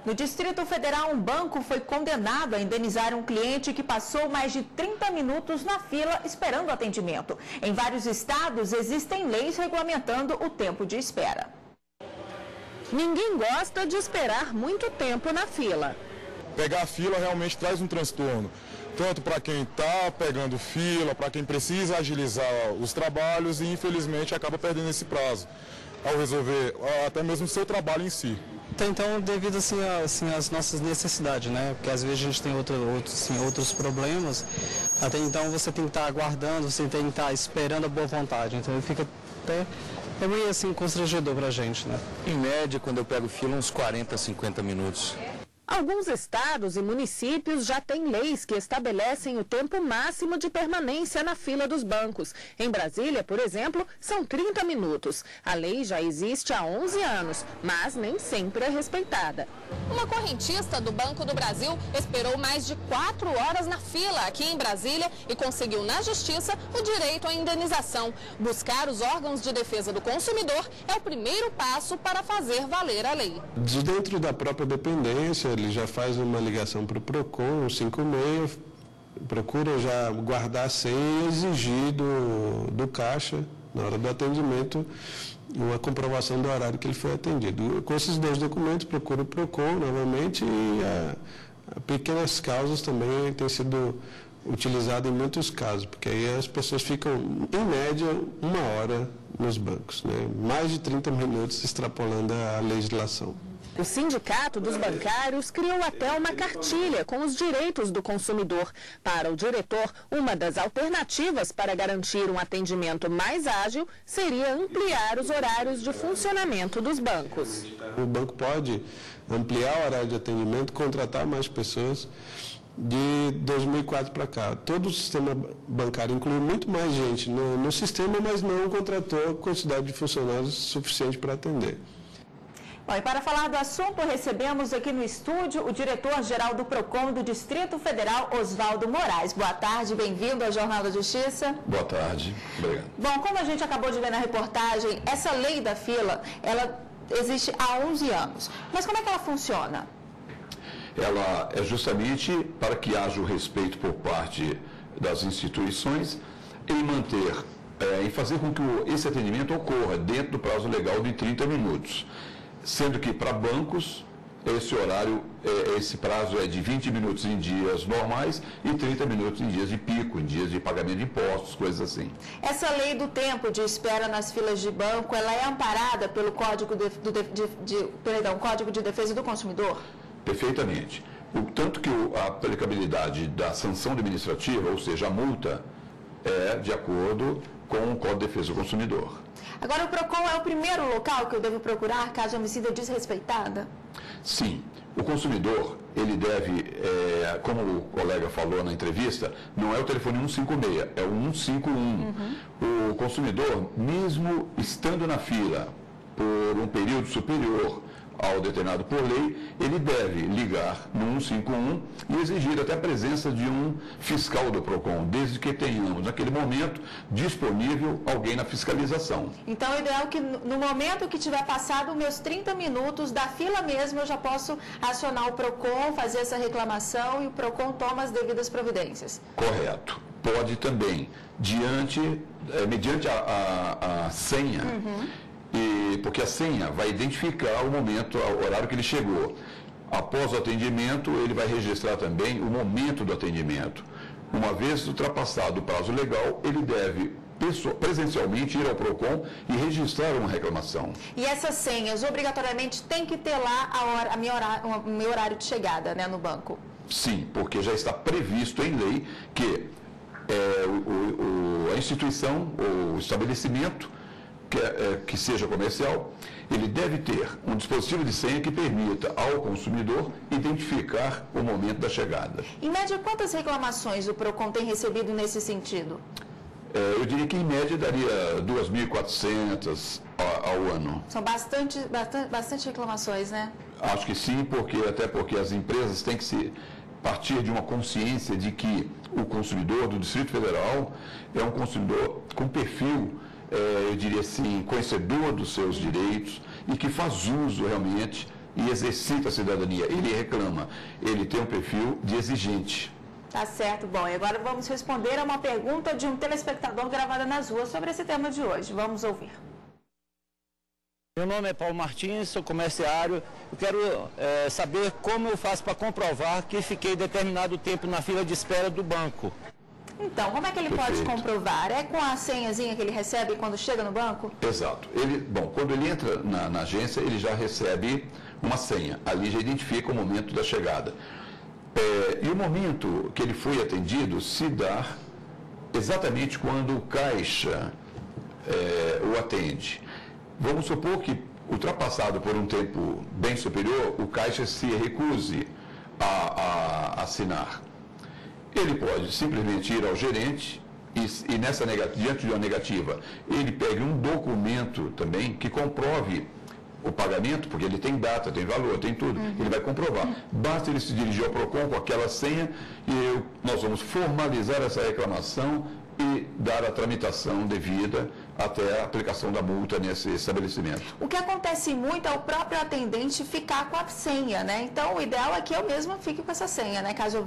No Distrito Federal, um banco foi condenado a indenizar um cliente que passou mais de 30 minutos na fila esperando atendimento. Em vários estados, existem leis regulamentando o tempo de espera. Ninguém gosta de esperar muito tempo na fila. Pegar a fila realmente traz um transtorno, tanto para quem está pegando fila, para quem precisa agilizar os trabalhos e infelizmente acaba perdendo esse prazo ao resolver até mesmo o seu trabalho em si. Então, devido assim às nossas necessidades, né? Porque às vezes a gente tem outros problemas, até então você tem que estar aguardando, você tem que estar esperando a boa vontade, então fica até meio assim constrangedor pra gente, né? Em média, quando eu pego fila, uns 40, 50 minutos. Alguns estados e municípios já têm leis que estabelecem o tempo máximo de permanência na fila dos bancos. Em Brasília, por exemplo, são 30 minutos. A lei já existe há 11 anos, mas nem sempre é respeitada. Uma correntista do Banco do Brasil esperou mais de 4 horas na fila aqui em Brasília e conseguiu na Justiça o direito à indenização. Buscar os órgãos de defesa do consumidor é o primeiro passo para fazer valer a lei. De dentro da própria dependência, ele já faz uma ligação para o PROCON, 56, procura já guardar a senha e exigir do caixa, na hora do atendimento, uma comprovação do horário que ele foi atendido. Com esses dois documentos, procura o PROCON novamente e pequenas causas também têm sido utilizadas em muitos casos, porque aí as pessoas ficam, em média, 1 hora nos bancos, né? Mais de 30 minutos extrapolando a legislação. O Sindicato dos Bancários criou até uma cartilha com os direitos do consumidor. Para o diretor, uma das alternativas para garantir um atendimento mais ágil seria ampliar os horários de funcionamento dos bancos. O banco pode ampliar o horário de atendimento, contratar mais pessoas. De 2004 para cá, todo o sistema bancário inclui muito mais gente no sistema, mas não contratou a quantidade de funcionários suficiente para atender. Bom, e para falar do assunto, recebemos aqui no estúdio o diretor-geral do PROCON do Distrito Federal, Oswaldo Moraes. Boa tarde, bem-vindo ao Jornal da Justiça. Boa tarde, obrigado. Bom, como a gente acabou de ver na reportagem, essa lei da fila, ela existe há 11 anos. Mas como é que ela funciona? Ela é justamente para que haja o respeito por parte das instituições em manter, em fazer com que esse atendimento ocorra dentro do prazo legal de 30 minutos. Sendo que para bancos, esse prazo é de 20 minutos em dias normais e 30 minutos em dias de pico, em dias de pagamento de impostos, coisas assim. Essa lei do tempo de espera nas filas de banco, ela é amparada pelo Código de Defesa do Consumidor? Perfeitamente. Tanto que a aplicabilidade da sanção administrativa, ou seja, a multa, é de acordo com o Código de Defesa do Consumidor. Agora, o PROCON é o primeiro local que eu devo procurar caso eu me sinta desrespeitada? Sim. O consumidor, ele deve, como o colega falou na entrevista, não é o telefone 156, é o 151. O consumidor, mesmo estando na fila por um período superior ao determinado por lei, ele deve ligar no 151 e exigir até a presença de um fiscal do PROCON, desde que tenhamos, naquele momento, disponível alguém na fiscalização. Então, o ideal é que no momento que tiver passado meus 30 minutos da fila mesmo, eu já posso acionar o PROCON, fazer essa reclamação e o PROCON toma as devidas providências. Correto. Pode também, mediante a senha, porque a senha vai identificar o momento, o horário que ele chegou. Após o atendimento, ele vai registrar também o momento do atendimento. Uma vez ultrapassado o prazo legal, ele deve presencialmente ir ao PROCON e registrar uma reclamação. E essas senhas, obrigatoriamente, tem que ter lá o meu horário de chegada, né, no banco? Sim, porque já está previsto em lei que a instituição, o estabelecimento, que seja comercial, ele deve ter um dispositivo de senha que permita ao consumidor identificar o momento da chegada. Em média, quantas reclamações o PROCON tem recebido nesse sentido? Eu diria que em média daria 2.400 ao ano. São bastante reclamações, né? Acho que sim, até porque as empresas têm que partir de uma consciência de que o consumidor do Distrito Federal é um consumidor com perfil, eu diria assim, conhecedor dos seus direitos e que faz uso realmente e exercita a cidadania, ele reclama, ele tem um perfil de exigente. Tá certo. Bom, e agora vamos responder a uma pergunta de um telespectador gravada nas ruas sobre esse tema de hoje. Vamos ouvir. Meu nome é Paulo Martins, sou comerciário. Eu quero saber como eu faço para comprovar que fiquei determinado tempo na fila de espera do banco. Então, como é que ele pode comprovar? É com a senhazinha que ele recebe quando chega no banco? Exato. Quando ele entra na agência, ele já recebe uma senha. Ali já identifica o momento da chegada. E o momento que ele foi atendido se dá exatamente quando o caixa o atende. Vamos supor que, ultrapassado por um tempo bem superior, o caixa se recuse a assinar. Ele pode simplesmente ir ao gerente e diante de uma negativa, ele pegue um documento também que comprove o pagamento, porque ele tem data, tem valor, tem tudo, ele vai comprovar. Basta ele se dirigir ao PROCON com aquela senha e nós vamos formalizar essa reclamação e dar a tramitação devida até a aplicação da multa nesse estabelecimento. O que acontece muito é o próprio atendente ficar com a senha, né? Então, o ideal é que eu mesma fique com essa senha, né? Caso eu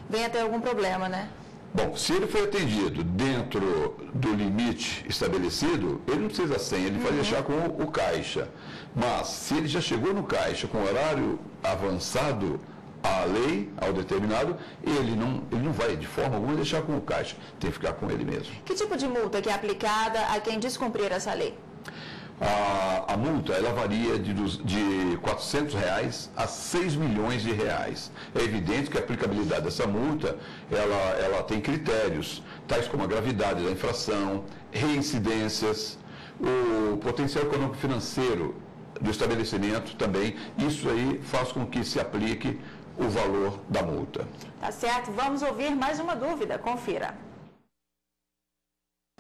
venha ter algum problema, né? Bom, se ele foi atendido dentro do limite estabelecido, ele não precisa da senha, ele vai deixar com o caixa. Mas, se ele já chegou no caixa com horário avançado à lei, ao determinado, ele não vai de forma alguma deixar com o caixa, tem que ficar com ele mesmo. Que tipo de multa que é aplicada a quem descumprir essa lei? A multa, ela varia de R$400 a R$6 milhões. É evidente que a aplicabilidade dessa multa, ela tem critérios, tais como a gravidade da infração, reincidências, o potencial econômico financeiro do estabelecimento também. Isso aí faz com que se aplique o valor da multa. Tá certo. Vamos ouvir mais uma dúvida. Confira.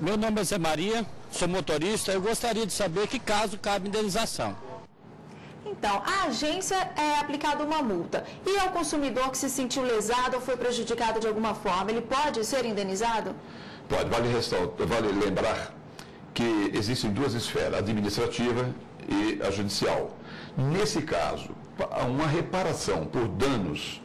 Meu nome é Zé Maria, sou motorista. Eu gostaria de saber que caso cabe indenização. Então, a agência é aplicada uma multa. E ao consumidor que se sentiu lesado ou foi prejudicado de alguma forma, ele pode ser indenizado? Pode. Vale lembrar que existem duas esferas, a administrativa e a judicial. Nesse caso, uma reparação por danos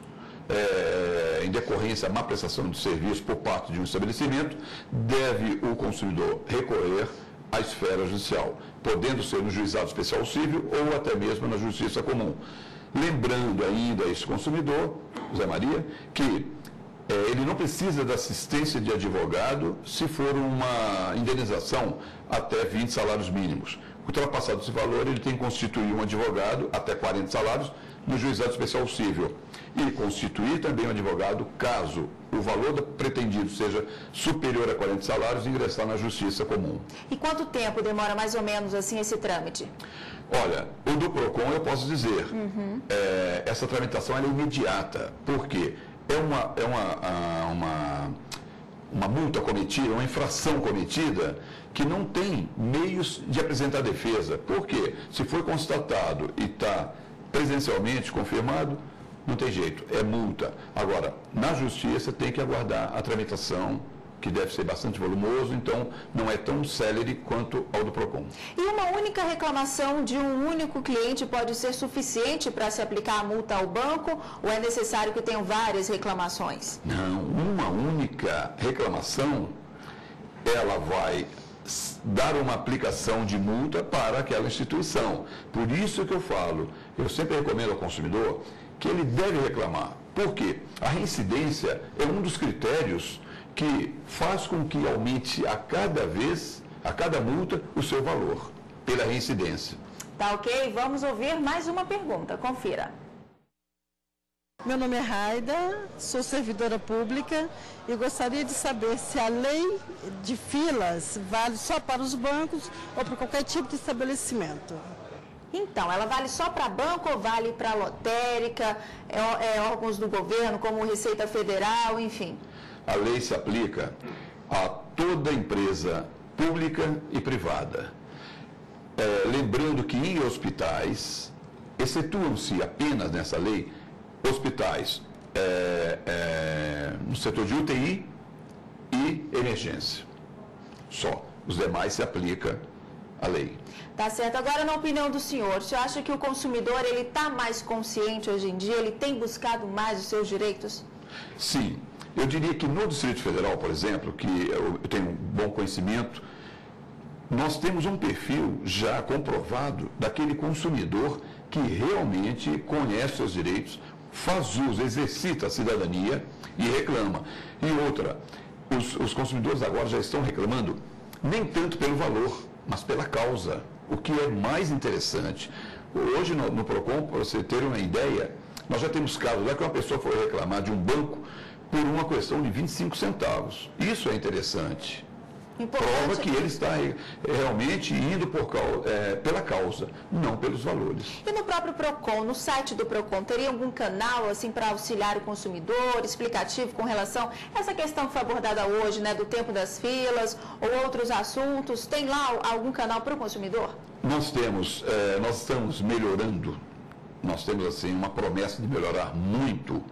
em decorrência da má prestação de serviço por parte de um estabelecimento, deve o consumidor recorrer à esfera judicial, podendo ser no juizado especial civil ou até mesmo na justiça comum. Lembrando ainda a esse consumidor, Zé Maria, que ele não precisa da assistência de advogado se for uma indenização até 20 salários mínimos. Ultrapassado esse valor, ele tem que constituir um advogado até 40 salários no juizado especial civil. E constituir também um advogado caso o valor pretendido seja superior a 40 salários e ingressar na justiça comum. E quanto tempo demora mais ou menos assim esse trâmite? Olha, o do PROCON eu posso dizer, essa tramitação é imediata, porque uma multa cometida, uma infração cometida, que não tem meios de apresentar defesa. Por quê? Se foi constatado e está presencialmente confirmado, não tem jeito, é multa. Agora, na justiça tem que aguardar a tramitação, que deve ser bastante volumoso, então não é tão célere quanto ao do PROCON. E uma única reclamação de um único cliente pode ser suficiente para se aplicar a multa ao banco, ou é necessário que tenham várias reclamações? Não, uma única reclamação, ela vai dar uma aplicação de multa para aquela instituição. Por isso que eu falo, eu sempre recomendo ao consumidor que ele deve reclamar. Por quê? A reincidência é um dos critérios que faz com que aumente a cada multa, o seu valor, pela reincidência. Tá ok? Vamos ouvir mais uma pergunta. Confira. Meu nome é Raida, sou servidora pública e gostaria de saber se a lei de filas vale só para os bancos ou para qualquer tipo de estabelecimento. Então, ela vale só para banco ou vale para lotérica, órgãos do governo, como Receita Federal, enfim? A lei se aplica a toda empresa pública e privada. Lembrando que em hospitais, excetuam-se apenas nessa lei, hospitais no setor de UTI e emergência. Só. Os demais se aplica a lei. Tá certo. Agora, na opinião do senhor acha que o consumidor ele está mais consciente hoje em dia? Ele tem buscado mais os seus direitos? Sim. Eu diria que no Distrito Federal, por exemplo, que eu tenho um bom conhecimento, nós temos um perfil já comprovado daquele consumidor que realmente conhece seus direitos, faz uso, exercita a cidadania e reclama. E outra, os consumidores agora já estão reclamando nem tanto pelo valor, mas pela causa, o que é mais interessante. Hoje no PROCON, para você ter uma ideia, nós já temos casos lá que uma pessoa foi reclamar de um banco por uma questão de 25 centavos. Isso é interessante. Prova que ele está realmente indo pela causa, não pelos valores. E no próprio PROCON, no site do PROCON, teria algum canal assim para auxiliar o consumidor, explicativo com relação a essa questão que foi abordada hoje, né, do tempo das filas ou outros assuntos? Tem lá algum canal para o consumidor? Nós estamos melhorando, nós temos assim uma promessa de melhorar muito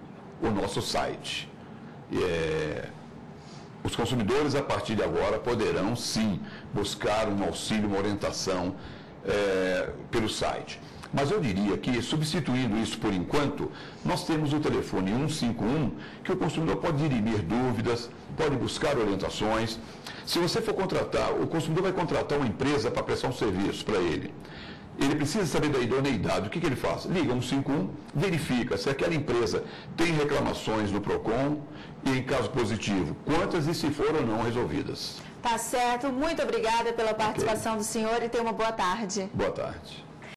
o nosso site. Os consumidores, a partir de agora, poderão, sim, buscar um auxílio, uma orientação pelo site. Mas eu diria que, substituindo isso por enquanto, nós temos o telefone 151, que o consumidor pode dirimir dúvidas, pode buscar orientações. Se você for contratar, o consumidor vai contratar uma empresa para prestar um serviço para ele. Ele precisa saber da idoneidade. O que ele faz? Liga 151, verifica se aquela empresa tem reclamações no PROCON e, em caso positivo, quantas e se foram ou não resolvidas. Tá certo. Muito obrigada pela participação do senhor e tenha uma boa tarde. Boa tarde.